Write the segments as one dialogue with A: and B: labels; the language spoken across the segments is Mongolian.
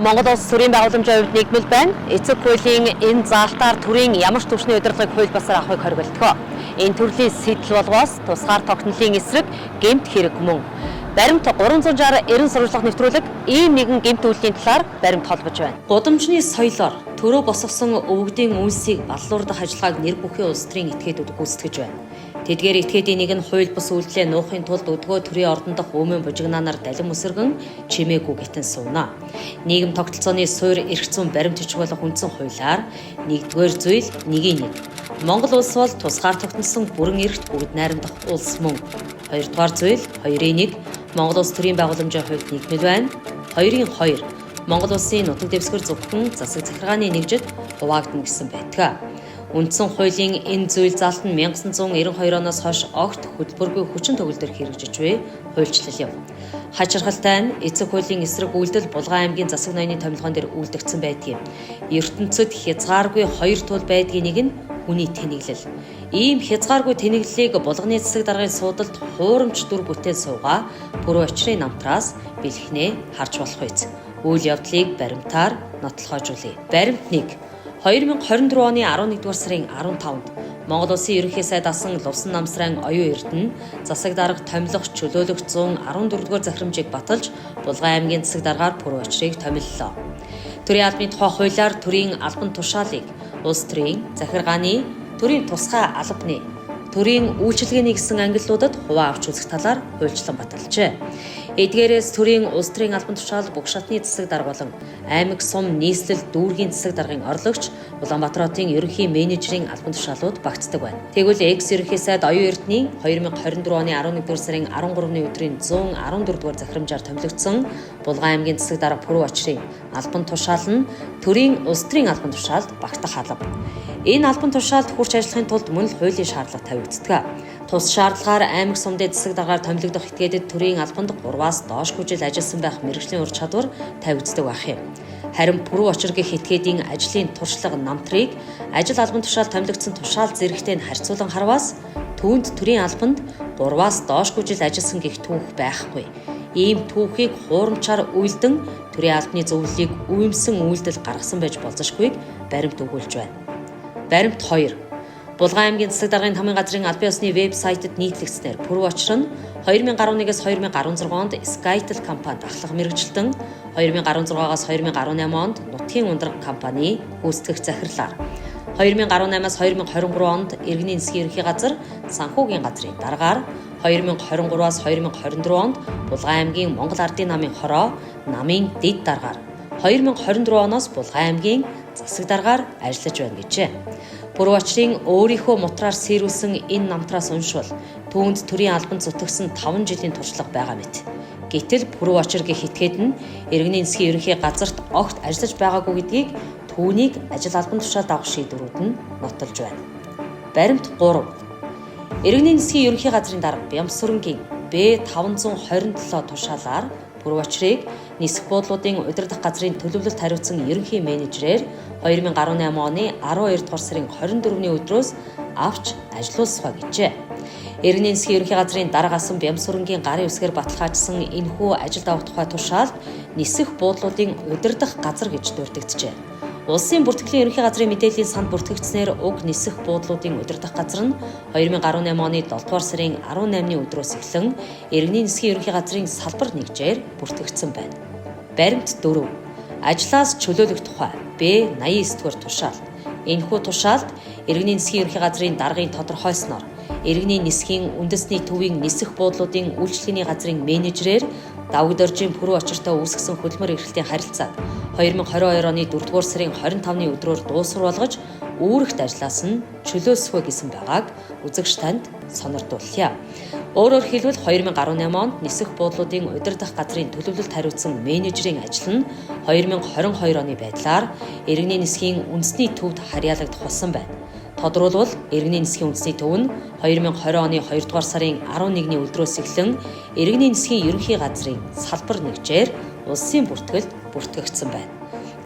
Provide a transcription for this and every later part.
A: Монгол Улс төрийн байгууламжийн хувьд нийгмэл байна. Эцэг хуулийн энэ заалтаар төрийн ямар ч түвшний удирдлагыг хууль босоор авахыг хориглолтгоо. Энэ төрлийн сэтэл болгоос тусгаар тогтнолын эсрэг гэмт хэрэг мөн. Баримт 360 эрен сурвалжлах нэвтрүүлэг ийм нэгэн гэмт үйлдлийн талаар баримт холбож байна. Гудамжны соёлоор төрөө босгосон өвгдийн үйлсийг баллуурдах ажиллагааг нэр бүхий улс төрийн этгээдүүд гүйцэтгэж байна. Тэдгээр этгээдийн нэг нь хууль бус үйлдэлээ нуухын тулд өдгөө төрийн ордон дахь өмнө бужигнаанаар далин өсөргөн чимээгүй гитэн сууна. Нийгэм тогтолцооны суурь эрх зүйн баримт жижиг болох үндсэн хуулиар нэгдүгээр зүйл нэгийн нэг. Монгол улс бол тусгаар тогтносон бүрэн эрхт бүгд найрамдах улс мөн. Хоёрдугаар зүйл хоёрын нэг. Монгол улс төрийн байгууламжийн хувьд нийгмэл байна. Хоёрын хоёр. Монгол улсын нутаг дэвсгэр зөвхөн засаг захиргааны нэгжид хуваагдана гэсэн байдаг. Үндсэн хуулийн энэ зүйл заалт нь 1992 оноос хойш огт хөтөлбөргүй хүчин төгөлдөр хэрэгжиж буй хуульчлал юм. Хачирхалтай нь эцэг хуулийн эсрэг үйлдэл Булган аймгийн засаг ноёны томилгоон дээр үйлдэгдсэн байдгийг. ертөнцид хязгааргүй хоёр тул байдгийн нэг нь хүний тэнэглэл. Ийм хязгааргүй тэнэглэлийг Булганы засаг даргын суудалд хуурамч дүр бүтээн суугаа пүрэв очрын намтраас бэлхнээ харж болох биз. Үйл явдлыг баримтаар нотлохоожуулъя. Баримт 1. 2024 оны 11-р сарын 15-нд Монгол Улсын ерөнхий сайд асан Лувсан намсрын оюун эрдэнэ засаг дарга томилох чөлөөлөх 114-р захирамжийг баталж Булган аймгийн засаг даргаар пүрэв очрыг томиллоо. Төрийн албаны тухай хуулиар төрийн албан тушаалыг улс төрийн захиргааны төрийн тусгай албаны төрийн үйлчилгээний гэсэн ангиллуудад хуваа авч үзэх талаар хуульчлан баталжээ. Эдгээрээс төрийн улс төрийн албан тушаал бүх шатны засаг дарга болон аймаг сум нийслэл дүүргийн засаг даргын орлогч Улаанбаатар хотын ерөнхий менежерийн албан тушаалууд багтдаг байна. Тэгвэл экс ерөнхий сайд оюун эрдэнийн 2024 оны 11-р сарын 13-ны өдрийн 114-р захирамжаар томилогдсон Булган аймгийн засаг дарга пүрэв очрын албан тушаал нь төрийн улс төрийн албан тушаалд багтах алба. Энэ албан тушаалд хүрч ажиллахын тулд мөн л хуулийн шаардлага тавигддаг. Тус шаардлагаар аймаг сумдын засаг даргаар томилогдох этгээдэд төрийн албанд 3-аас доош жил ажилласан байх мэргэжлийн ур чадвар тавигддаг байх юм. Харин пүрэв очир гэх этгээдийн ажлын туршлага намтрыг ажил албан тушаал томилогдсон тушаал зэрэгтэй нь харьцуулан харваас түүнд төрийн албанд 3-аас доош жил ажилласан гэх түүх байхгүй. Ийм түүхийг хуурамчаар үйлдэн төрийн албаны зөвлөлийг үемсэн үйлдэл гаргасан байж болзошгүйг баримт өгүүлж байна. Баримт 2. Булган аймгийн засаг даргын тамгын газрын албан ёсны вебсайтад нийтлэгдснээр пүрэв очир нь 2011-ээс 2016 онд Skytel компанид ахлах мэргэжилтэн 2016-аас 2018 онд Нутгийн ундраг компани гүйцэтгэх захирлаар 2018-аас 2023 онд Иргэний засгийн ерөнхий газар санхүүгийн газрын даргаар 2023-аас 2024 онд Булган аймгийн Монгол Ардын намын хороо намын дэд даргаар 2024 оноос Булган аймгийн засаг даргаар ажиллаж байна гэжээ. Пүрэв очрын өөрийнхөө мутраар сэрүүлсэн энэ намтраас уншвал түүнд төрийн албанд зүтгэсэн 5 жилийн туршлага байгаа мэт. Гэтэл пүрэв очир гэх этгээд нь Иргэний засгийн ерөнхий газарт огт ажиллаж байгаагүй гэдгийг түүнийг ажил албан тушаалд авах шийдвэрүүд нь нотолж байна. Баримт 3. Иргэний засгийн ерөнхий газрын дарга Бямсүрэнгийн Б527 тушаалаар пүрэв очрыг нисэх буудлуудын удирдах газрын төлөвлөлт хариуцсан ерөнхий менежерээр 2018 оны 12 дугаар сарын 24-ний өдрөөс авч ажилуулсгаа гэжээ. Иргэний засгийн ерөнхий газрын дарга асан Бямсүрэнгийн гарын үсгээр баталгаажсан энэхүү ажилд авах тухай тушаалд нисэх буудлуудын удирдах газар гэж дурддагджээ. Улсын бүртгэлийн ерөнхий газрын мэдээллийн санд бүртгэгдснээр уг нисэх буудлуудын удирдах газар нь 2018 оны 7 дугаар сарын 18-ны өдрөөс эхлэн Иргэний засгийн ерөнхий газрын салбар нэгжээр бүртгэгдсэн байна. Баримт 4. Ажлаас чөлөөлөх тухай Б89-р тушаал. Энэхүү тушаалд Иргэний засгийн ерөнхий газрын даргын тодорхойсноор Иргэний нисхийн үндэсний төвийн нисэх буудлуудын үйлчлэгээний газрын менежерээр давг доржийн пүрэв очиртой үүсгэсэн хөдөлмөр эрхлэлтийн харилцааг 2022 оны 4-р сарын 25-ны өдрөөр дуусгар болгож үүрэгт ажиллаас нь чөлөөлсгөө гэсэн байгааг үзэгч танд сонирдуулъя. Өөрөөр хэлбэл 2018 онд нисэх буудлуудын удирдах газрын төлөвлөлт хариуцсан менежерийн ажил нь 2022 оны байдлаар Иргэний нисхийн үндэсний төвд харьяалагдах болсон байна. Тодорхойлбол Иргэний нисхийн үндэсний төв нь 2020 оны 2 дугаар сарын 11-ний өдрөөс эхлэн Иргэний нисхийн ерөнхий газрын салбар нэгжээр улсын бүртгэлд бүртгэгдсэн байна.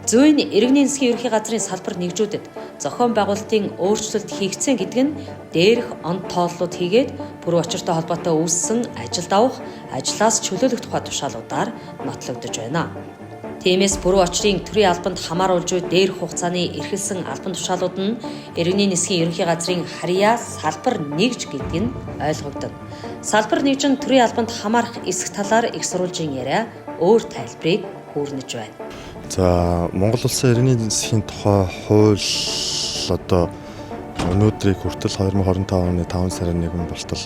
A: Зүйн Иргэний нисхийн ерөнхий газрын салбар нэгжүүдэд зохион байгуулалтын өөрчлөлт хийгдсэн гэдэг нь дээрх онц тооллууд хийгээд пүрэв очиртой холбоотой үүссэн ажилд авах, ажлаас чөлөөлөх тухай тушаалуудаар нотлогдож байна. Тиймээс буруу очрын төрийн албанд хамааруулж буй дээрх хугацааны эрхэлсэн албан тушаалууд нь иргэний нисхийн ерөнхий газрын харьяа салбар нэгж гэдэг нь ойлгогдов. Салбар нэгж нь төрийн албанд хамаарах эсэх талаар их сурвалжийн яриа өөр тайлбарыг хүрнэж байна.
B: За Монгол улсын иргэний нисхийн тухай хууль одоо өнөөдрийг хүртэл 2025 оны 5 сарын 1 болтол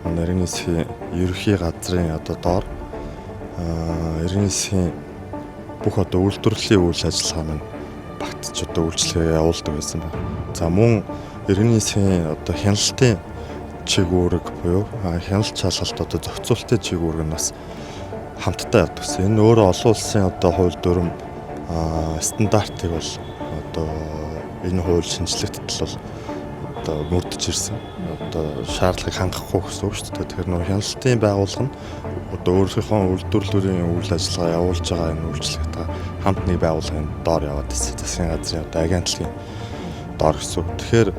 B: иргэний нисхийн ерөнхий газрын одоо доор иргэний нисхийн бүх одоо үйлдвэрлэлийн үйл ажиллагаа маань багтж одоо үйлчлэгээ явуулдаг байсан байна. За мөн иргэний нисхийн одоо хяналтын чиглэлэг буюу хяналт шалгалт одоо зохицуулалтын чиглэлэг нь бас хамтдаа явагдсан. Энэ өөрөө олон улсын одоо хууль дүрм стандартыг бол одоо энэ хууль шинжлэхтдэл бол одоо мөрдөж ирсэн. Одоо шаардлагыг хангахгүй гэсэн үг шүү дээ. Тэгэхээр нөө хяналтын байгууллага нь одоо өөрийнхөө үйлдвэрлэлийн үйл ажиллагаа явуулж байгаа энэ үйлчлэгтэй хамт нэг байгууллагын доор яваад ирсэн. Засгийн газрын одоо агентлагийн доор гэсэн үг. Тэгэхээр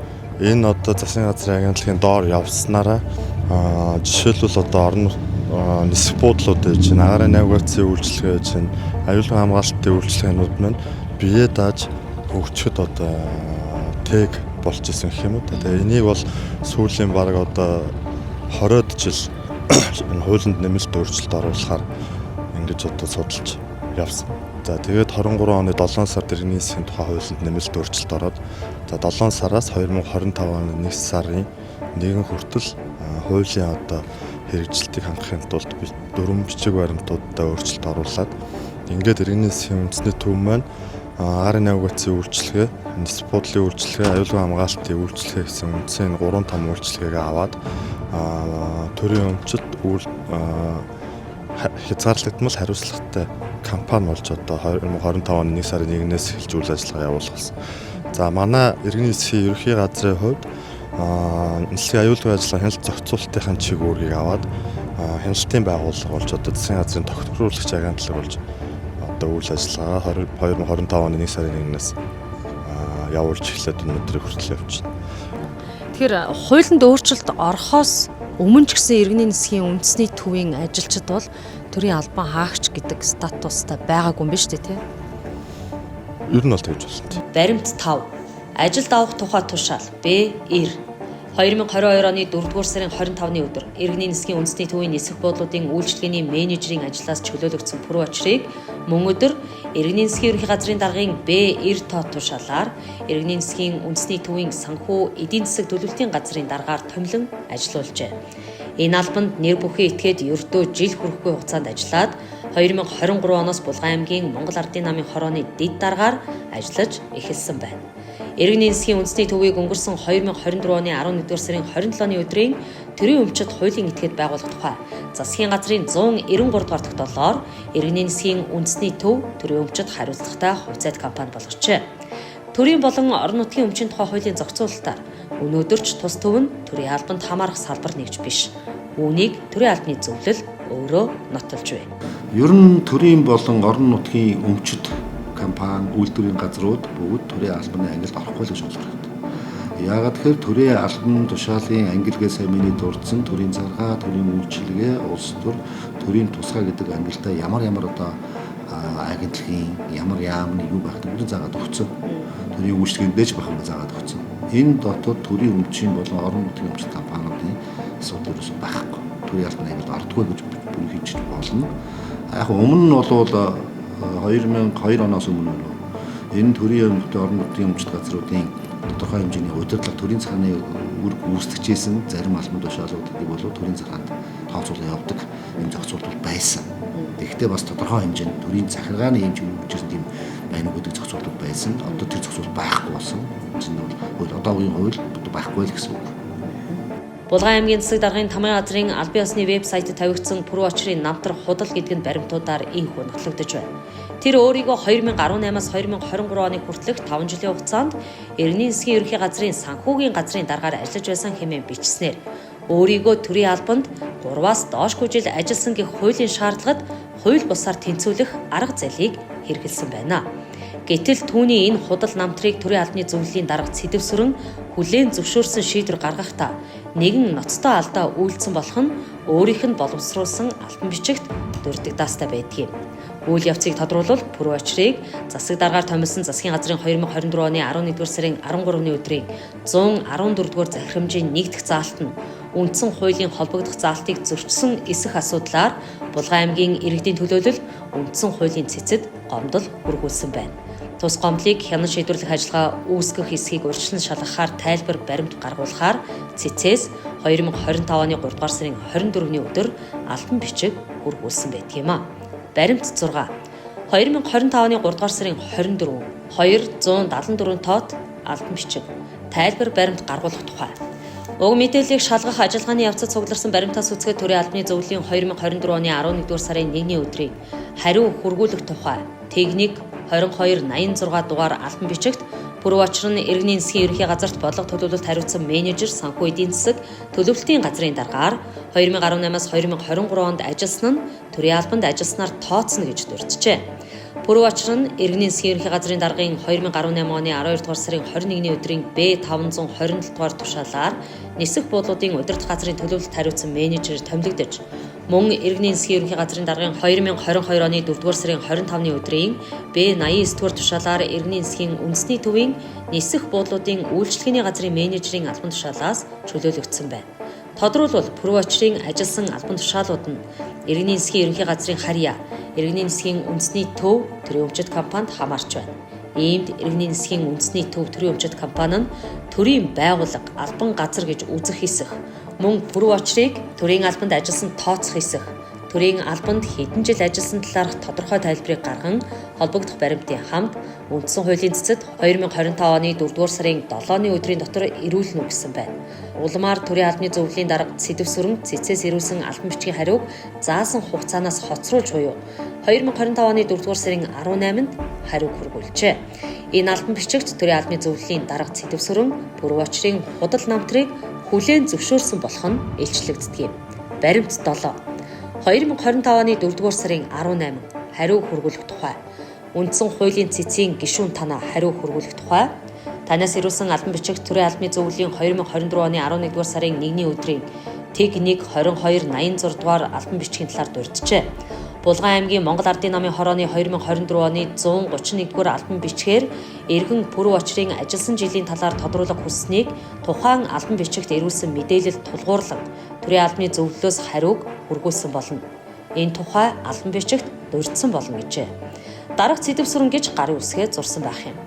B: энэ одоо засгийн газрын агентлагийн доор явснараа жишээлбэл одоо орон нисэх буудлууд гэж агаарын навигацийн үйлчлэгээ гэж аюулгүй хамгаалалтын үйлчлэгээнүүд маань бие дааж хөгжөхөд одоо тэг болж исэн гэх юм уу. Тэгээ энийг бол сүүлийн бараг одоо 20-од жил энэ хуулинд нэмэлт өөрчлөлт оруулахаар ингэж одоо судалж явсан. За тэгээд 23 оны 7 сард иргэний нисхийн тухай хуулинд нэмэлт өөрчлөлт ороод за 7 сараас 2025 оны 1 сарын 1 хүртэл хуулийн одоо хэрэгжилтийг хангахын тулд 4 бичиг баримтуудад өөрчлөлт оруулаад ингээд иргэний нисхийн үндэсний төв маань агаарын навигацийн үйлчлэгээ, нис буудлын үйлчлэгээ, аюулгүй хамгаалалтын үйлчлэгээ гэсэн үндсэн 3 том үйлчлэгээ аваад төрийн өмчит хязгаарлагдмал хариуцлагатай компани болж одоо 2025 оны 1 сарын 1-ээс эхэлж үйл ажиллагаа явуулах болсон. За манай иргэний нисхийн ерөнхий газрын хувьд нислэгийн аюулгүй ажиллагаа хяналт зохицуулалтын чиглэлийг аваад хяналтын байгууллага болж одоо засгийн газрын тогтворуулагч агентлаг болж одоо үйл ажиллагаа 2025 оны 1 сарын 1-ээс явуулж эхлээд өнөөдрийг хүртэл явж байна.
A: Тэгэхээр хуулинд өөрчлөлт орохоос өмнө ч гэсэн иргэний нисхийн үндэсний төвийн ажилчид бол төрийн албан хаагч гэдэг статустай байгаагүй юм биш үү те?
B: Ер нь бол тэгж байна.
A: Баримт 5. Ажилд авах тухай тушаал Б9 2022 оны 4-р сарын 25-ны өдөр иргэний нисхийн үндэсний төвийн нисэх буудлуудын үйлчлэгээний менежерийн ажлаас чөлөөлөгдсөн пүрэв очрыг мөн өдөр иргэний нисхийн ерөнхий газрын даргын Б9 тоо тушаалаар иргэний нисхийн үндэсний төвийн санхүү эдийн засаг төлөвлөлтийн газрын даргаар томилон ажиллуулжээ. Энэ албанд нэр бүхий этгээд ердөө жил хүрэхгүй хугацаанд ажиллаад 2023 оноос Булган аймгийн Монгол Ардын намын хорооны дэд даргаар ажиллаж эхэлсэн байна. Иргэний нисхийн үндэсний төвийг өнгөрсөн 2024 оны 11-р сарын 27-ны өдрийн төрийн өмчит хуулийн этгээд байгуулах тухай засгийн газрын 193 дугаар тогтоолоор иргэний нисхийн үндэсний төв төрийн өмчит хариуцлагатай хувьцаат компани болгожээ. Төрийн болон орон нутгийн өмчийн тухай хуулийн зохицуулалтаар өнөөдөрч тус төв нь төрийн албанд хамаарах салбар нэгж биш. Үүнийг төрийн албаны зөвлөл өөрөө нотолж байна.
C: Ер нь төрийн болон орон нутгийн өмчит компани үйлдвэрийн газрууд бүгд төрийн албаны ангилд орохгүй л гэж ойлгох хэрэгтэй. Яагаад тэгэхээр төрийн албан тушаалын ангилгээ сайн миний дурдсан төрийн заргаа, төрийн үйлчилгээ, улс төр, төрийн тусгай гэдэг ангилдаа ямар одоо агентлагийн ямар яамны юу байх гэдэг заагаад өгсөн. Төрийн үйлчлэгэнд дэж байх юм заагаад өгсөн. Энэ дотоод төрийн өмчийн болон орон нутгийн өмчит компаниудын асуудал ерөөсөй байхгүй. Төрийн албаны ангилд ордоггүй гэж бүр хийж болно. Яг өмнө нь бол 2002 оноос өмнө энэ төрийн орон нутгийн өмчит газруудын тодорхой хэмжээний удирдлага төрийн захааны үүрэг гүйцэтгэжсэн зарим албан тушаалуудыг бол төрийн захаанд тооцоолон явдаг юм зохицуулт байсан. Тэгэхдээ бас тодорхой хэмжээнд төрийн захиргааны хэмжээ үүсгэсэн тийм байна гэдэг зохицуулт байсан. Одоо тэр зохицуулт байхгүй болсон. Энэ бол одоогийн хууль байхгүй л гэсэн үг.
A: Булган аймгийн засаг даргын тамгын газрын албан ёсны вебсайтад тавигдсан пүрэв очрын намтар худал гэдэг нь баримтуудаар ийхүү нотлогдож байна. Тэр өөрийгөө 2018-аас 2023 оны хүртэлх 5 жилийн хугацаанд иргэний нисхийн ерөнхий газрын санхүүгийн газрын даргаар ажиллаж байсан хэмээн бичснээр өөрийгөө төрийн албанд 3-аас доошгүй жил ажилласан гэх хуулийн шаардлагад хууль бусаар тэнцвүүлэх арга залыг хэрэгэлсэн байна. Гэтэл түүний энэ худал намтрыг төрийн албаны зөвлөлийн дарга Сэдэвсүрэн хүлээн зөвшөөрсөн шийдвэр гаргахдаа нэгэн ноцтой алдаа үйлдсэн болох нь өөрийнх нь боловсруулсан албан бичигт дурддагдаастай байдгийг. Үйл явцыг тодруулбал Пүрэв очрыг засаг даргаар томилсон засгийн газрын 2024 оны 11-р сарын 13-ны өдрийн 114-р захирамжийн нэгдэх заалт нь үндсэн хуулийн холбогдох заалтыг зөрчсөн эсэх асуудлаар Булган аймгийн иргэдийн төлөөлөл үндсэн хуулийн цэцэд гомдол хүргүүлсэн байна. Тус гомдлыг хянан шийдвэрлэх ажиллагаа үүсгэх эсхийг урьдчилан шалгахаар тайлбар баримт гаргуулахаар цэцээс 2025 оны 3 дугаар сарын 24-ний өдөр алтан бичиг хүргүүлсэн байдгийм а. Баримт 6. 2025 оны 3 дугаар сарын 24 274 тоот алтан бичиг тайлбар баримт гаргуулах тухай. Уг мэдээллийг шалгах ажиллагааны явцад цугларсан баримтаас үзэхэд төрийн албаны зөвлөлийн 2024 оны 11-р сарын 1-ний өдрийн хариу хүргүүлэх тухай техник 2286 дугаар алтан бичигт Пүрэв очир нь иргэний засгийн ерөнхий газарт бодлого төлөвлөлт хариуцсан менежер санхүү эдийн засаг төлөвлөлтийн газрын даргаар 2018-аас 2023 онд ажилласан нь төрийн албанд ажилласнаар тооцно гэж дурджээ. Пүрэв очир нь иргэний засгийн ерөнхий газрын даргын 2018 оны 12 дугаар сарын 21-ний өдрийн Б527 дугаар тушаалаар нисэх буудлуудын удирдах газрын төлөвлөлт хариуцсан менежер томилогдож мөн иргэний засгийн ерөнхий газрын даргын 2022 оны 4 дугаар сарын 25-ны өдрийн Б89 дугаар тушаалаар иргэний засгийн үндэсний төвийн нисэх буудлуудын үйлчлэгээний газрын менежерийн албан тушаалаас чөлөөлөгдсөн байна. Тодруулбал Пүрэв очрын ажилласан албан тушаалууд нь иргэний засгийн ерөнхий газрын харьяа, иргэний засгийн үндэсний төв төрийн өмчит компанид хамаарч байна. Иймд иргэний засгийн үндэсний төв төрийн өмчит компани нь төрийн байгууллага, албан газар гэж үзэх хэсэх, мөн Пүрэв очрыг төрийн албанд ажилласан тооцох хэсэх, төрийн албанд хэдэн жил ажилласан талаарх тодорхой тайлбарыг гарган холбогдох баримтын хамт үндсэн хуулийн цэцэд 2025 оны 4 дугаар сарын 7-ны өдрийн дотор ирүүлнэ гэсэн байна. Улмаар төрийн албаны зөвлөлийн дарга Сэдэвсүрэн цэцээс ирүүлсэн албан бичгийн хариуг заасан хугацаанаас хоцруулж буюу 2025 оны 4 дугаар сарын 18-нд хариуг хүргүүлжээ. Энэ албан бичигт төрийн албаны зөвлөлийн дарга Сэдэвсүрэн Пүрэв очрын худал намтрыг хүлээн зөвшөөрсөн болох нь илчлэгддэг юм. Баримт 7. 2025 оны 4 дугаар сарын 18 хариу хүргүүлэх тухай. Үндсэн хуулийн цэцгийн гишүүн танаа хариу хүргүүлэх тухай. Танаас ирүүлсэн албан бичигт төрийн албаны зөвлөлийн 2024 оны 11 дугаар сарын 1-ний өдрийн техник 2286 дугаар албан бичгийн талаар дурджээ. Булган аймгийн Монгол Ардын намын хорооны 2024 оны 131-р албан бичгээр иргэн Пүрэв очрын ажилласан жилийн талаар тодруулах хүсснийг тухайн албан бичигт ирүүлсэн мэдээлэл тулгуурлан төрийн албаны зөвлөлөөс хариуг хүргүүлсэн болно. Энэ тухай албан бичигт дурдсан болно гэжээ. Дарга Сэдэвсүрэн гэж гарын үсгээ зурсан байх юм.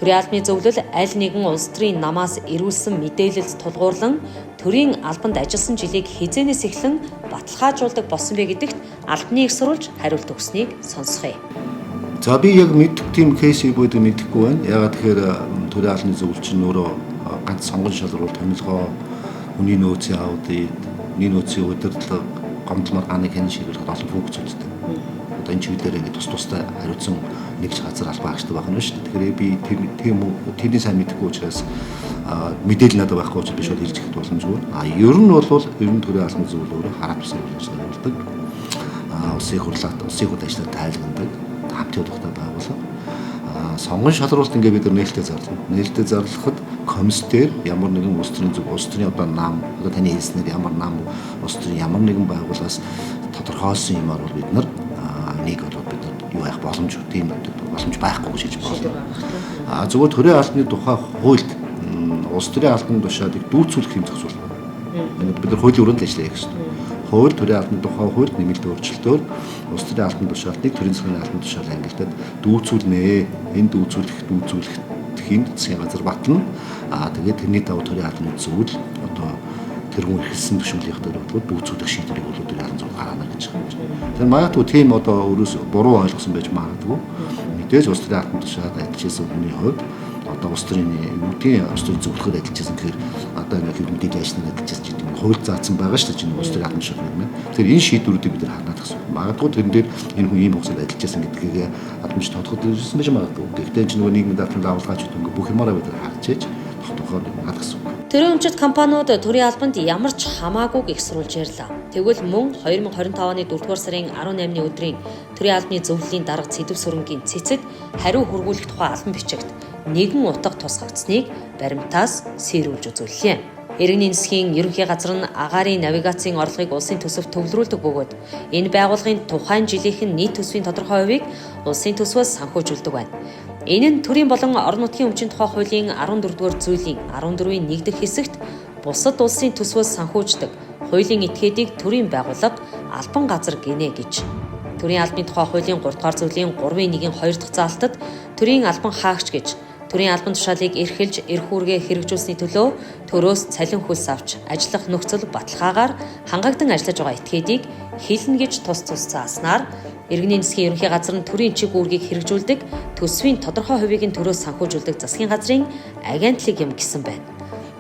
A: Төрийн албаны зөвлөл аль нэгэн улс төрийн намаас ирүүлсэн мэдээлэлд тулгуурлан төрийн албанд ажилласан жилийг хизээнээс эхлэн баталгаажуулдаг болсон бэ гэдэгт албаны их сурвалж хариулт өгснийг сонсгоё.
C: За би яг мэддэг тийм кейсийг бүгд мэдэхгүй байна. Ягаад тэгэхээр төрийн албаны зөвлөлч нь өөрөө ганц сонгон шалгуулалт томилгоо хүний нөөцийн аудит, хүний нөөцийн удирдлага, гомдлмор гааны хянан шийдвэрлэх олон функцүүдтэй. Одоо энэ чиглэлээр ингэ тустай хариуцсан нэг газар албан агчтай байх нь шүү дээ. Тэгэхээр би тэрний сайн мэдэхгүй учраас мэдээлэл надад байхгүй учраас би шууд хэлж ихэд боломжгүй. Ер нь бол төрийн албаны зөвлөл өөрөө хараад тусан ажиллагаа явуулдаг. Улсын хурд ажлаар тайлбарладаг, хамтын удирдлагатай байгууллага. Сонгон шалруулалт ингээ бид нээлттэй зарлана. Нээлттэй зарлахад комисс дээр ямар нэгэн улс төрийн одоо нам, одоо таны хэлснээр ямар нам, улс төрийн ямар нэгэн байгууллагаас тодорхойлсон юмар бол бид нар нэг бол бид нар юу яах боломж байхгүй гэж хэлж байна. Зөвхөн төрийн албаны тухай хуульд улс төрийн албаны тушаалыг дүүцүүлэх юм зохицуул. Бид нар хуулийн өрөөнд ажиллая гэж байна. Хууль төрийн албаны тухай хуульд нэмэлт өөрчлөлтөөр улс төрийн албаны тушаалтыг төрийн засгийн албаны тушаал ангилалд дүүцүүлнэ. Энэ дүүцүүлэхийн засгийн газар батлна. Тэгээд тэрний давуу төрийн албаны зөвлөл одоо тэргүүн ихэлсэн төвшинлийн дээр бол дүүцүүлэх шийдвэрийг бол төрийн албан зөвлөл гаргана гэж байна. Тэгэхээр магадгүй тийм одоо өөрөөс буруу ойлгосон байж магадгүй. Мэдээж улс төрийн албаны тушаалд ажиллажсэн хүний хувьд одоо улс төрийн зөвлөхөөр ажиллажсэн гэхээр одоо нэг мэдээлэл ажлаар ажиллаж гэдэг нь хууль заасан байгаа шүү дээ чинь улс төрийн албан тушаал юм байна. Тэгэхээр энэ шийдвэрүүдийг бид нар харнаад гэсэн. Магадгүй тэрэн дээр энэ хүн ийм хугацаанд ажиллажсэн гэдгийг албанч тодорхойлсон байж магадгүй. Гэхдээ чинь нөгөө нийгмийн дадлын авалгаач гэдэг бүх юмараа бид нар харж ээж тогтоохоор харах гэсэн.
A: Төрийн өмчит компаниуд төрийн албанд ямар ч хамаагүй их сурвалж ярьлаа. Тэгвэл мөн 2025 оны 4 дугаар сарын 18-ны өдрийн төрийн албаны зөвлөлийн дарга Сэдэвсүрэнгийн цэцэд хариу хүргүүлэх тухай албан бичигт нэгэн утга тусгагдсныг баримтаас сэрүүлж үзүүллээ. Иргэний засгийн ерөнхий газар нь агаарын навигацийн орлогыг улсын төсөвт төвлөрүүлдэг бөгөөд энэ байгууллагын тухайн жилийнхэн нийт төсвийн тодорхой хувийг улсын төсвөөс санхүүжүүлдэг байна. Энэ нь төрийн болон орон нутгийн өмчийн тухай хуулийн 14-р зүйлийн 14-ийн 1-р хэсэгт бусад улсын төсвөөс санхүүждэг хуулийн этгээдийг төрийн байгууллага албан газар гинэ гэж. Төрийн албаны тухай хуулийн 3-р зүйлийн 3-ийн 1-ийн 2 дахь заалтад төрийн албан хаагч гэж төрийн албан тушаалыг эрхэлж эрх үүргээ хэрэгжүүлсэний төлөө төрөөс цалин хөлс авч ажиллах нөхцөл баталгаагаар хангагдан ажиллаж байгаа этгээдийг хэлнэ гэж тус зааснаар иргэний засгийн ерөнхий газар нь төрийн чиг үүргийг хэрэгжүүлдэг төсвийн тодорхой хувийг нь төрөөс санхүүжүүлдэг засгийн газрын агентлаг юм гэсэн байна.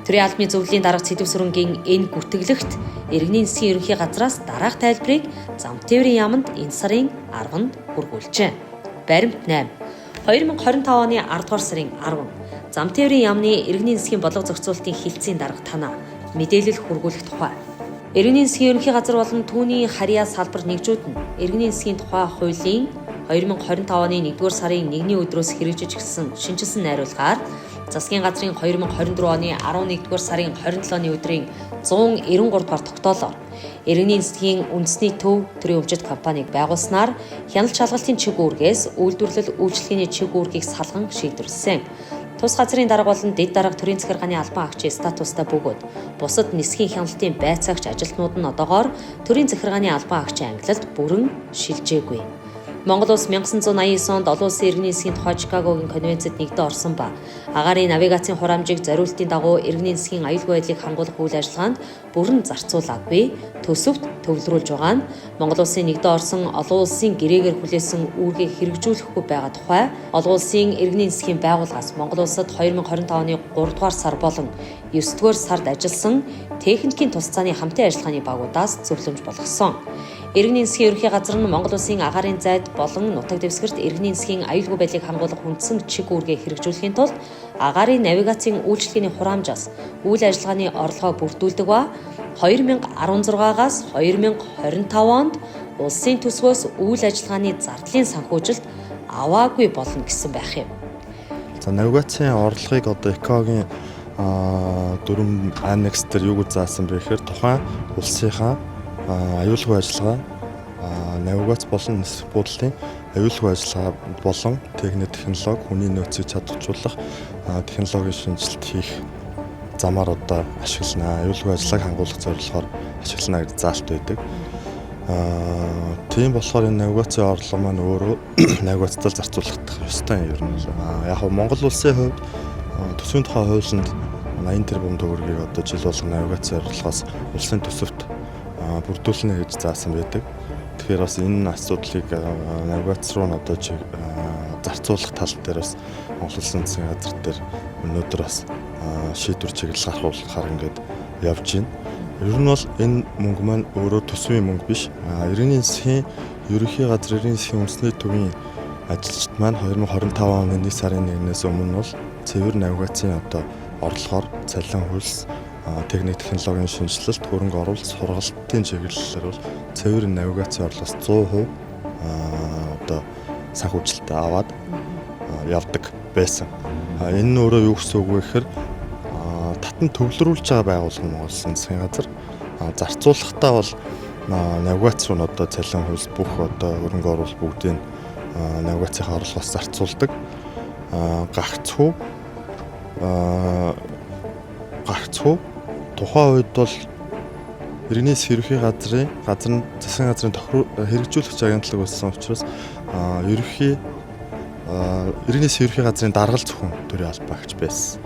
A: Төрийн албаны зөвлөлийн дарга Сэдэв Сүрэнгийн энэ гүтгэлэгт иргэний засгийн ерөнхий газраас дараах тайлбарыг Замтээврийн яамд энэ сарын 10-нд хүргүүлжээ. Баримт 8. 2025 оны 10 дугаар сарын 10 Замтээврийн яамны иргэний засгийн бодлого зохицуулалтын хилцээний дарга танаа мэдээлэл хүргүүлэх тухай. Иргэний засгийн ерөнхий газар болон түүний харьяа салбар нэгжүүд нь иргэний засгийн тухай хуулийн 2025 оны 1-р сарын 1-ний өдрөөс хэрэгжиж эхэлсэн шинжилсэн найруулгаар засгийн газрын 2024 оны 11-р сарын 27-ны өдрийн 193 дугаар тогтоолоор иргэний засгийн үндэсний төв төрийн өмчит компанийг байгуулснаар хяналт шалгалтын чиг үүргээс үйлдвэрлэл үйлчлэгээний чиг үүргийг салган шийдвэрлсэн. Тус газрын дарга болон дэд дарга төрийн захиргааны албан агчийн статустай бөгөөд бусад нисхийн хяналтын байцаагч ажилтнууд нь одоогоор төрийн захиргааны албан агчийн ангилалд бүрэн шилжээгүй. Монгол улс 1989 онд олон улсын иргэний засгийн тухай Чикагогийн конвенцэд нэгдэн орсон ба агаарын навигацийн хураамжийг зориултын дагуу иргэний засгийн аюулгүй байдлыг хангуулах үйл ажиллагаанд бүрэн зарцуулаагүй төсөвт төвлөрүүлж байгаа нь Монгол улсын нэгдэн орсон олон улсын гэрээгээр хүлээсэн үүргийг хэрэгжүүлэхгүй байгаа тухай олон улсын иргэний засгийн байгууллагаас Монгол улсад 2025 оны 3 дугаар сар болон 9 дугаар сард ажилласан техникийн тусцааны хамтын ажиллагааны багуудаас зөвлөмж болгосон. Иргэний засгийн ерөнхий газар нь Монгол улсын агаарын зайд болон нутаг дэвсгэрт иргэний засгийн аюулгүй байдлыг хангуулах үндсэн чиг үүргээ хэрэгжүүлэхийн тулд агаарын навигацийн үйлчлэгээний хураамжаас үйл ажиллагааны орлогоо бүрдүүлдэг ба 2016-аас 2025 онд улсын төсвөөс үйл ажиллагааны зардлын санхүүжилт аваагүй болно гэсэн байх юм.
B: За навигацийн орлогыг одоо ЭКО-гийн 4 аннекс дээр юу гэж заасан бэ гэхээр тухайн улсынхаа аюулгүй ажиллагаа навигац болон нисэх буудлын аюулгүй ажиллагаа болон техник технологи хүний нөөцийг чадваржуулах технологийн шинжилт хийх замаар одоо ашиглана. Аюулгүй ажиллагааг хангуулах зорилгоор ашиглана гэж заалт байдаг. Тийм болохоор энэ навигацийн орлого маань өөрөө навигацтай зарцуулагдах ёстой юм ер нь. Яг нь Монгол улсын хувьд төсвийн тухай хуулинд 80 тэрбум төгрөгийг одоо жил болгон навигацийн орлогоос улсын төсөвт бүрдүүлнэ гэж заасан байдаг. Тэгэхээр бас энэ асуудлыг навигац руу нь одоо зарцуулах тал дээр бас Монгол Улсын засгийн газар дээр өнөөдөр бас шийдвэр чиглэл гаргахаар ингээд явж байна. Ер нь бол энэ мөнгө маань өөрөө төсвийн мөнгө биш. Иргэний засгийн ерөнхий газар иргэний засгийн үндэсний төвийн ажилчид маань 2025 оны 1 сарын 1-ээс өмнө бол цэвэр навигацийн одоо орлогоор цалин хөлс техник технологийн шинжилэлт, хөрөнгө оруулалт, сургалтын чиглэлээр бол цэвэр навигацийн орлогоос 100% одоо санхүүжилтээ аваад явдаг байсан. Энэ нь өөрөө юу гэсэн үг вэ гэхээр татан төвлөрүүлж байгаа байгууллага Монгол Улсын засгийн газар зарцуулахдаа бол навигац руу одоо цалин хөлс бүх одоо хөрөнгө оруулалт бүгдийг навигацийн орлогоос зарцуулдаг. Гагцхүү тухайн үед бол иргэний ерөнхий газрын засгийн газрын хэрэгжүүлэгч агентлаг болсон учраас иргэний ерөнхий газрын даргал зөвхөн төрийн албаагч байсан.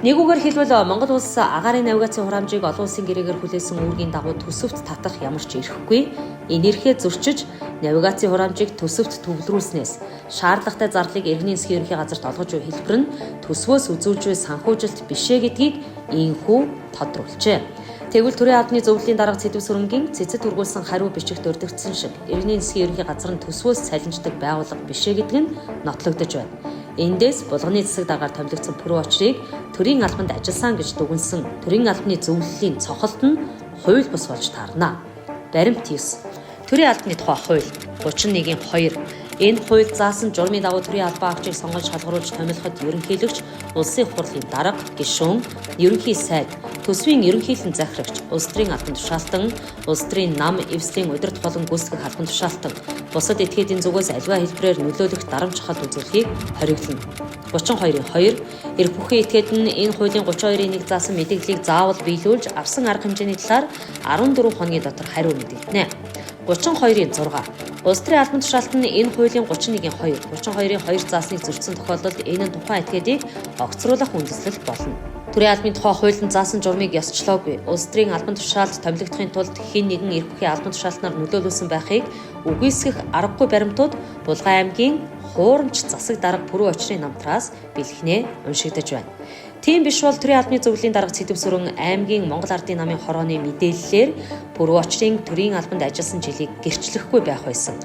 A: Нэгүгээр хэлбэл Монгол улс агаарын навигацийн хураамжийг олон улсын гэрээгээр хүлээсэн үүргийн дагуу төсөвт татах ямар ч эрхгүй. Энэ эрхээ зөрчиж навигацийн хураамжийг төсөвт төвлөрүүлснээс шаардлагатай зардлыг иргэний засгийн ерөнхий газарт олгож буй хэлбэр нь төсвөөс үзүүлж буй санхүүжилт бишээ гэдгийг ийхүү тодруулжээ. Тэгвэл төрийн албаны зөвлөлийн дарга Сэдэв Сүрэнгийн цэцэд хүргүүлсэн хариу бичигт өрдөгдсөн шиг иргэний засгийн ерөнхий газар нь төсвөөс цалинждаг байгууллага бишээ гэдэг нь нотлогдож байна. Эндээс булганы засаг даргаар томилогдсон пүрэв очрыг төрийн албанд ажилласан гэж дүгнсэн төрийн албаны зөвлөлийн цохолт нь хууль бус болж таарна. Баримт 9. Төрийн албаны тухай хууль 31-ийн 2 Энэ хууль заасан журмын дагуу төрийн албан агчийг сонгож шалгаруулж томилоход ерөнхийлөгч, улсын хурлын дарга, гишүүн, ерөнхий сайд, төсвийн ерөнхийлөн захирагч, улс төрийн албан тушаалтан, улс төрийн нам, эвслийн удирдах болон гүйцэтгэх албан тушаалтан, бусад этгээдийн зүгээс аливаа хэлбэрээр нөлөөлөх дарамт шахалт үзүүлэхийг хориглоно. 32-2 эрх бүхий этгээд нь энэ хуулийн 32-1 заасан мэдээллийг заавал биелүүлж авсан арга хэмжээний талаар 14 хоногийн дотор хариу мэдэгдэнэ. 32-6 улс төрийн албан тушаалт нь энэ хуулийн 31-2, 32-2 заасныг зөрчсөн тохиолдолд энэ нь тухайн этгээдийг огцруулах үндэслэл болно. Төрийн албаны тухай хуулинд заасан журмыг ёсчлоогүй. Улс төрийн албан тушаалд томилогдохын тулд хэн нэгэн эрх бүхий албан тушаалтнаар нөлөөлүүлсэн байхыг үгүйсгэх аргагүй баримтууд Булган аймгийн хуурамч засаг дарга пүрэв очрын намтраас бэлхнээ уншигдаж байна. Тийм биш бол төрийн албаны зөвлөлийн дарга Цэдэвсүрэн аймгийн Монгол Ардын намын хорооны мэдээллээр пүрэв очрын төрийн албанд ажилласан жилийг гэрчлэхгүй байх байсан.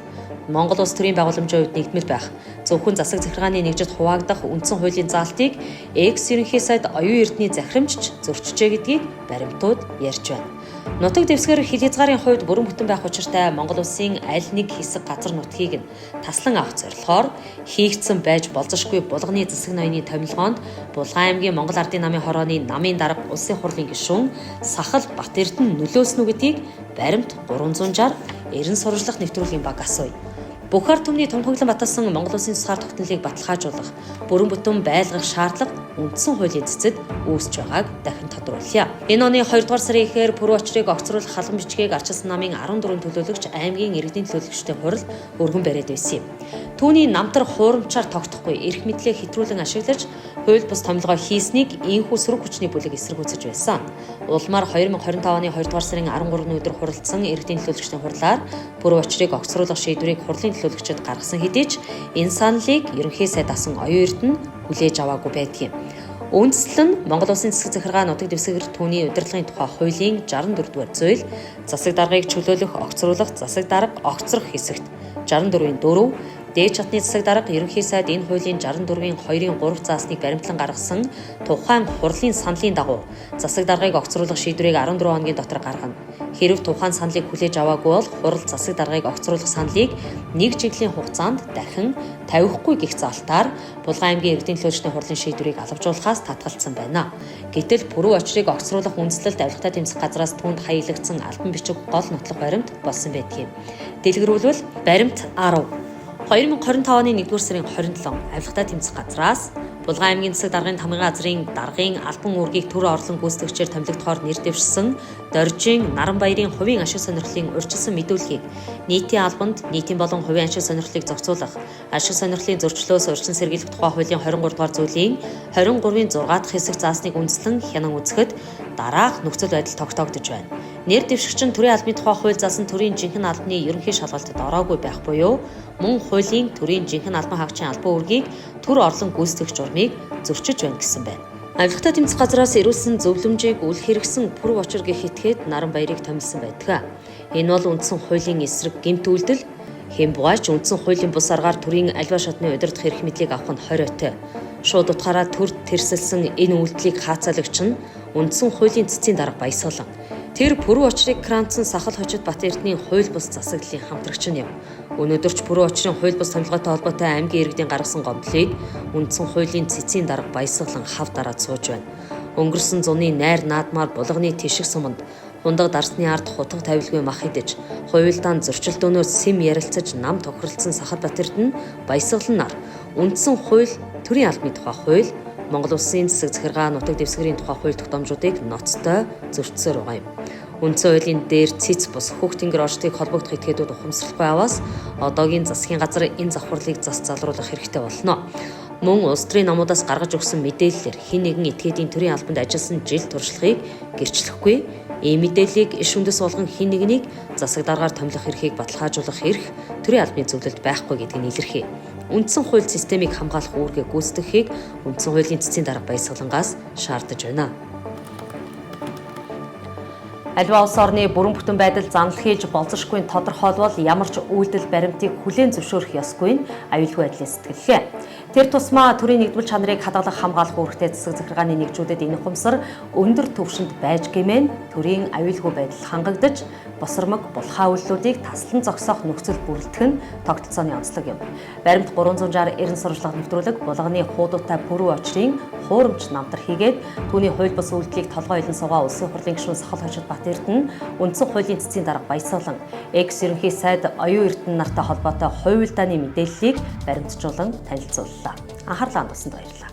A: Монгол улс төрийн байгууламжийн хувьд нэгдмэл байх, зөвхөн засаг захиргааны нэгжид хуваагдах үндсэн хуулийн заалтыг экс-ерөнхий сайд оюун эрдэнэ захирамжч зөрчижээ гэдгийг баримтууд ярьж байна. Нутаг дэвсгэр хил хязгаарын хувьд бүрэн бүтэн байх учиртай Монгол улсын аль нэг хэсэг газар нутгийг нь таслан авах зорилгоор хийгдсэн байж болзошгүй булганы засаг ноёны томилгоонд Булган аймгийн Монгол Ардын намын хорооны намын дарга улсын хурлын гишүүн Сахал Бат Эрдэнэ нөлөөснө гэдгийг баримт 360 эрен сурвалжлах нэвтрүүлгийн баг асууя. Бүх ард түмний тунхаглан баталсан Монгол улсын тусгаар тогтнолыг баталгаажуулах, бүрэн бүтэн байлгах шаардлага үндсэн хуулийн цэцэд үүсэж байгааг дахин тодруулъя. Энэ оны 2 дугаар сарын эхээр пүрэв очрыг огцруулах халан бичгийг Арчилсан намын 14 төлөөлөгч аймгийн иргэдийн төлөөлөгчдийн хурал өргөн бариад байсан юм. Түүний намтар хуурамчаар тогтохгүй эрх мэдлээ хэтрүүлэн ашиглаж хууль бус томилгоо хийснийг ийхүү сөрөг хүчний бүлэг эсэргүүцэж байсан. Улмаар 2025 оны 2 дугаар сарын 13-ны өдөр хуралдсан иргэдийн төлөөлөгчдийн хурлаар пүрэв очрыг огцруулах шийдвэрийг хурлын төлөөлөгчид гаргасан хэдий ч энэ саналыг ерөнхий сайд асан оюун эрдэнэ хүлээж аваагүй байдгийг. Үндэслэл нь Монгол улсын засаг захиргаа нутаг дэвсгэр түүний удирдлагын тухай хуулийн 64 дугаар зүйл засаг даргыг чөлөөлөх, огцруулах, засаг дарга огцрох хэсэгт 64-ийн 4 дээд чатны засаг дарга ерөнхий сайд энэ хуулийн 64-ийн 2-ын 3 заасныг баримтлан гаргасан тухайн хурлын саналын дагуу засаг даргыг огцруулах шийдвэрийг 14 хоногийн дотор гаргана. Хэрв тухайн саналыг хүлээж аваагүй бол хурал засаг даргыг огцруулах саналыг 1 жилийн хугацаанд дахин тавихгүй гэх залтаар Булган аймгийн иргэдийн төлөөлөгчдийн хурлын шийдвэрийг алавжуулахаас татгалцсан байна. Гэтэл пүрэв очрыг огцруулах үндэслэлд авилгатай тэмцэх газраас түүнд хаягдсан албан бичиг гол нотлох баримт болсон байдгийг. Дэлгэрүүлбэл баримт 10 2025 оны 1-р сарын 27 авилгатай тэмцэх газраас Булган аймгийн засаг даргын тамгын газрын даргын албан үүргийг төр орлон гүйцэтгэгчээр томилогдохоор нэр дэвшсэн Доржийн Наранбаярын хувийн ашиг сонирхлын урьдчилсан мэдүүлгийг нийтийн албанд нийтийн болон хувийн ашиг сонирхлыг зохицуулах, ашиг сонирхлын зөрчлөөс урьдчилан сэргийлэх тухай хуулийн 23 дугаар зүйлийн 23-ийн 6 дахь хэсэг заасныг үндэслэн хянан үзэхэд дараах нөхцөл байдал тогтоогдож байна. Нэр дэвшигч нь төрийн албаны тухай хууль заасан төрийн жинхэнэ албаны ерөнхий шалгалтад ороогүй байх буюу мөн хуулийн төрийн жинхэнэ албан хаагчийн албан үүргийг төр орлон гүйцэтгэх журмыг зөрчиж байна гэсэн байна. Авилгатай тэмцэх газраас ирүүлсэн зөвлөмжийг үл хэрэгсэн пүрэв очир гэх этгээд Наранбаярыг томилсон байдаг. Энэ бол үндсэн хуулийн эсрэг гэмт үйлдэл, хэн бугайч үндсэн хуулийн бус аргаар төрийн аливаа шатны удирдах эрх мэдлийг авах нь хориотой. Шууд утгаараа төр тэрсэлсэн энэ үйлдлийг хаацаалагч нь үндсэн хуулийн цэцгийн дарга Баясгалан. Тэр пүрэв очрыг кранцсан Сахал Хочид Бат Эрдэнийн хууль бус засаглалын хамтрагч нь юм. Өнөөдөр ч пүрэв очрын хууль бус томилгоотой холбоотой аймгийн иргэдийн гаргасан гомдлыг үндсэн хуулийн цэцгийн дарга Баясгалан хав дараад сууж байна. Өнгөрсөн зуны найр наадмаар булганы тишиг суманд хундаг дарсны ард хутга тавилгүй мах идэж, хуйлдаан зөрчилдөөнөөс сэм ярилцаж нам тохиролцсон Сахал Бат Эрдэнэ Баясгаланаар үндсэн хууль, төрийн албаны тухай хууль, Монгол улсын засаг захиргаа нутаг дэвсгэрийн тухай хууль тогтоомжуудыг ноцтой зөрчсөөр байгаа юм. Үндсэн хуулийн дээр цэц бус хөх тэнгэр орчдыг холбогдох этгээдүүд ухамсарлахгүй аваас одоогийн засгийн газар энэ завхарлыг зас залруулах хэрэгтэй болно. Мөн улс төрийн намуудаас гаргаж өгсөн мэдээллээр хэн нэгэн этгээдийн төрийн албанд ажилласан жил туршлагыг гэрчлэхгүй, ийм мэдээллийг иш үндэс болгон хэн нэгнийг засаг даргаар томилох эрхийг баталгаажуулах эрх төрийн албаны зөвлөлд байхгүй гэдгийг илэрхий. Үндсэн хууль системийг хамгаалах үүргээ гүйцэтгэхийг үндсэн хуулийн цэцгийн дарга Баясгалангаас шаардаж байна. Аливаа улс орны бүрэн бүтэн байдал занал хийж болзошгүй тодорхойлбол ямар ч үйлдэл баримтыг хүлээн зөвшөөрөх ёсгүй нь аюулгүй байдлын сэтгэлээ. Тэр тусмаа төрийн нэгдвэл чанарыг хадгалах хамгаалах үүрэгтэй засаг захиргааны нэгжүүдэд энэ ухамсар өндөр түвшинд байж гэмээн төрийн аюулгүй байдал хангагдаж босромог булхаа үйлдэлүүдийг таслан зогсоох нөхцөл бүрэлдэх нь тогтолцооны онцлог юм. Баримт 360 эрен сурвалжлага нэвтрүүлэг булганы хуудуутай пүрэв очрын хуурамч намтар хийгээд түүний хууль бус үйлдэлийг толгой илэн суугаа улсын хурлын гишүүн Сахал Хажууд Батэрдэн үндсэн хуулийн цэцгийн дарга Баясгалан экс ерөнхий сайд оюун эрдэнэ нартай холбоотой хувь уйлдааны мэдээллийг баримтжуулан танилцууллаа. Анхаарлаа хандуулсанд баярлалаа.